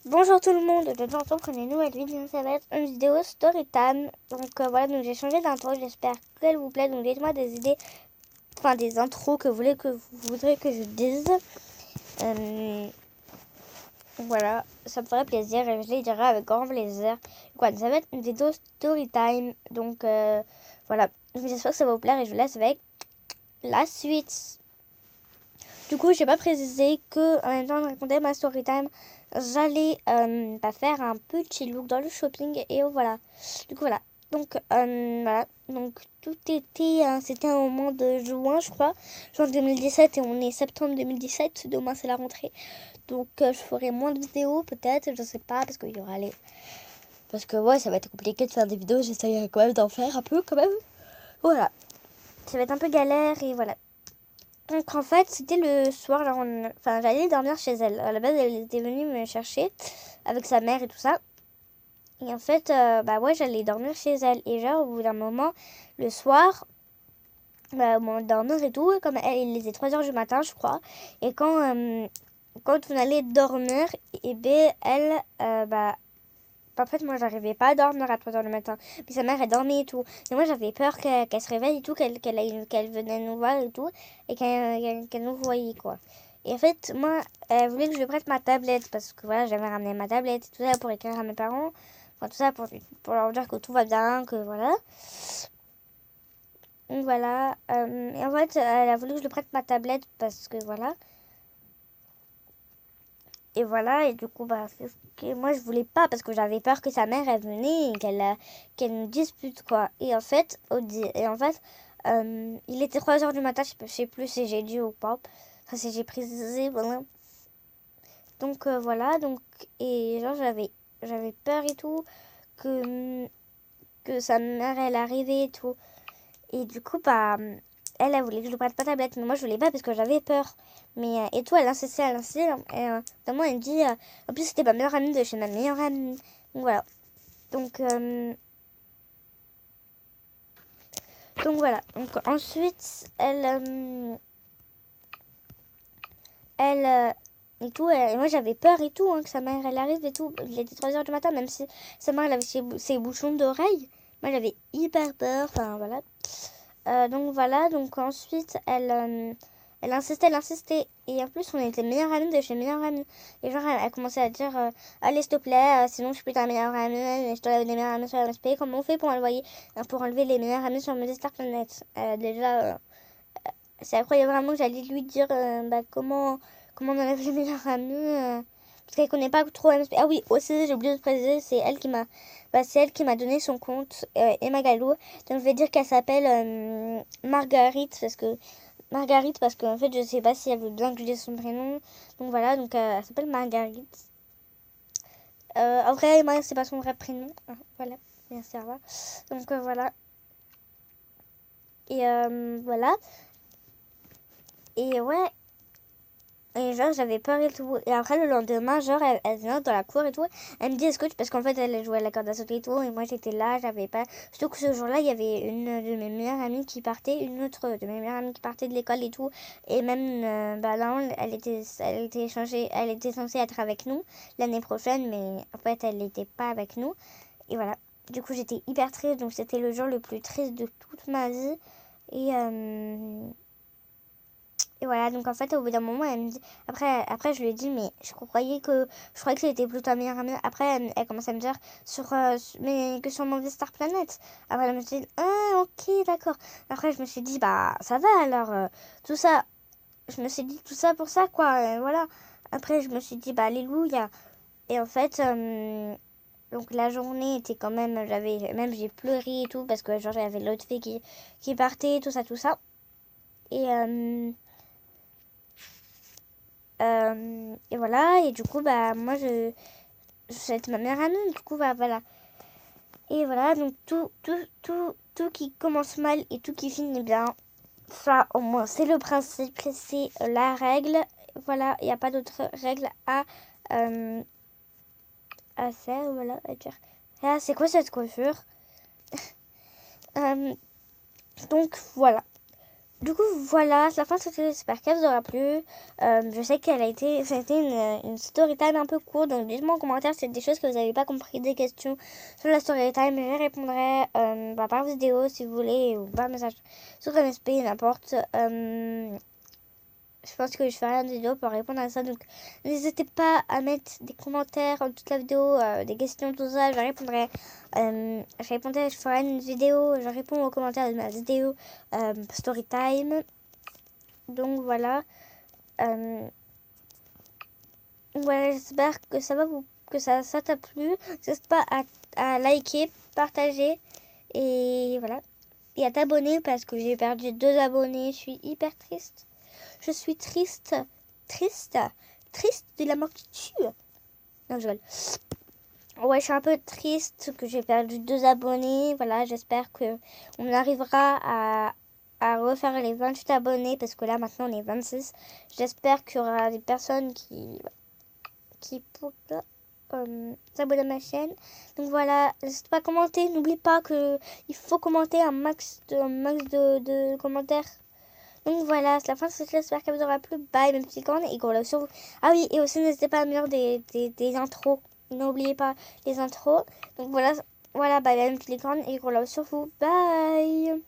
Bonjour tout le monde, de temps en temps pour une nouvelle vidéo, ça va être une vidéo story time. Donc voilà, donc j'ai changé d'intro, j'espère qu'elle vous plaît. Donc dites-moi des idées, enfin des intros que vous voudrez que je dise. Voilà, ça me ferait plaisir et je les dirai avec grand plaisir. Quoi, ça va être une vidéo story time. Donc voilà, j'espère que ça va vous plaire et je vous laisse avec la suite. Du coup, j'ai pas précisé que en même temps de raconter ma story time, j'allais faire un petit look dans le shopping et voilà. Du coup voilà. Donc voilà. Donc tout était, c'était un moment de juin, je crois, juin 2017 et on est septembre 2017. Demain c'est la rentrée. Donc je ferai moins de vidéos peut-être, je sais pas parce qu'il y aura les, parce que ouais ça va être compliqué de faire des vidéos. J'essayerai quand même d'en faire un peu quand même. Voilà. Ça va être un peu galère et voilà. Donc en fait, c'était le soir, genre j'allais dormir chez elle. À la base, elle était venue me chercher avec sa mère et tout ça. Et en fait, ouais, j'allais dormir chez elle. Et genre, au bout d'un moment, le soir, au moment de dormir et tout, comme il était 3h du matin, je crois. Et quand on allait dormir, et ben elle, en fait, moi, j'arrivais pas à dormir à 3h du matin. Puis sa mère, elle dormait et tout. Et moi, j'avais peur qu'elle se réveille et tout, qu'elle venait nous voir et tout. Et qu'elle nous voyait, quoi. Et en fait, moi, elle voulait que je lui prête ma tablette. Parce que voilà, j'avais ramené ma tablette et tout ça pour écrire à mes parents. Enfin, tout ça pour leur dire que tout va bien, que voilà. Donc voilà. Et en fait, elle a voulu que je lui prête ma tablette parce que voilà. Et voilà, et du coup, c'est ce que moi je voulais pas parce que j'avais peur que sa mère elle venait et qu'elle nous dispute quoi. Et en fait, il était 3h du matin, je sais plus si j'ai dit ou pas. Enfin, si j'ai précisé, voilà. Donc voilà, donc, et genre j'avais peur et tout que sa mère elle arrivait et tout. Et du coup, elle voulait que je lui prête pas ta tablette, mais moi je voulais pas parce que j'avais peur. Mais et tout, elle insistait, elle insistait. Et notamment, elle me dit, en plus c'était ma meilleure amie de chez ma meilleure amie. Donc voilà. Donc, donc voilà. Donc ensuite, elle et tout, et moi j'avais peur et tout, que sa mère elle arrive et tout. Il était 3h du matin, même si sa mère elle avait ses bouchons d'oreille. Moi j'avais hyper peur, enfin voilà. Donc voilà, donc ensuite elle insistait, elle insistait. Et en plus on était meilleures amies de chez meilleures amies. Et genre elle commençait à dire allez s'il te plaît, sinon je suis plus ta meilleure amie, et je te lève des meilleures amies sur MSP. Comment on fait pour enlever les meilleures amies sur Star Planet. Déjà, c'est incroyable vraiment que j'allais lui dire comment on enlève les meilleures amies. Parce qu'elle connaît pas trop MSP. Ah oui, aussi j'ai oublié de préciser, c'est elle qui m'a donné son compte, Emma Gallo. Donc je vais dire qu'elle s'appelle Marguerite parce que en fait je sais pas si elle veut bien que je dise son prénom. Donc voilà, donc elle s'appelle Marguerite. En vrai, Emma c'est pas son vrai prénom. Voilà, merci, au revoir. Donc voilà. Et voilà. Et ouais. Et genre, j'avais peur et tout. Et après, le lendemain, genre, elle vient dans la cour et tout. Elle me dit, est-ce que parce qu'en fait, elle jouait à la corde à sauter et tout. Et moi, j'étais là, j'avais pas. Surtout que ce jour-là, il y avait une de mes meilleures amies qui partait, une autre de mes meilleures amies qui partait de l'école et tout. Et même, là, elle était censée être avec nous l'année prochaine, mais en fait, elle n'était pas avec nous. Et voilà. Du coup, j'étais hyper triste. Donc, c'était le jour le plus triste de toute ma vie. Et, et voilà, donc en fait, au bout d'un moment, elle me dit. Après je lui ai dit, mais je croyais que c'était plutôt ta meilleure amie. Après, elle commence à me dire, mais que sur mon Star Planet. Après, elle me dit, ah, ok, d'accord. Après, je me suis dit, bah, ça va alors. Tout ça, je me suis dit tout ça pour ça, quoi. Voilà. Après, je me suis dit, bah, alléluia. Et en fait, donc la journée était quand même. J'ai pleuré et tout, parce que genre, j'avais l'autre fille qui partait, tout ça, tout ça. Et. Et voilà, et du coup, moi, c'était ma meilleure amie, du coup, voilà. Et voilà, donc tout qui commence mal et tout qui finit bien, ça, au moins, c'est le principe, c'est la règle. Voilà, il n'y a pas d'autre règle euh, à faire, voilà, à dire. Ah, c'est quoi cette coiffure? Donc, voilà. Du coup, voilà, c'est la fin de cette vidéo. J'espère qu'elle vous aura plu. Je sais ça a été une story time un peu courte. Donc, dites-moi en commentaire si c'est des choses que vous n'avez pas compris, des questions sur la story time. Je répondrai par vidéo si vous voulez, ou par message sur MSP, n'importe. Je pense que je ferai une vidéo pour répondre à ça. Donc, n'hésitez pas à mettre des commentaires en toute la vidéo, des questions, tout ça. Je ferai une vidéo, je réponds aux commentaires de ma vidéo Storytime. Donc, voilà. Voilà, j'espère que ça t'a plu. N'hésite pas à liker, partager et voilà. Et à t'abonner parce que j'ai perdu 2 abonnés. Je suis hyper triste. Je suis triste, triste, triste de la mort qui tue. Non, je rigole. Ouais, je suis un peu triste que j'ai perdu 2 abonnés. Voilà, j'espère que on arrivera à refaire les 28 abonnés parce que là, maintenant, on est 26. J'espère qu'il y aura des personnes qui pourront s'abonner à ma chaîne. Donc voilà, n'hésite pas à commenter. N'oublie pas qu'il faut commenter un max de commentaires. Donc voilà, c'est la fin de cette vidéo. J'espère qu'elle vous aura plu. Bye, mes petits cornes. Et gros love sur vous. Ah oui, et aussi n'hésitez pas à me dire des intros. N'oubliez pas les intros. Donc voilà, bye, mes petits cornes. Et gros love sur vous. Bye.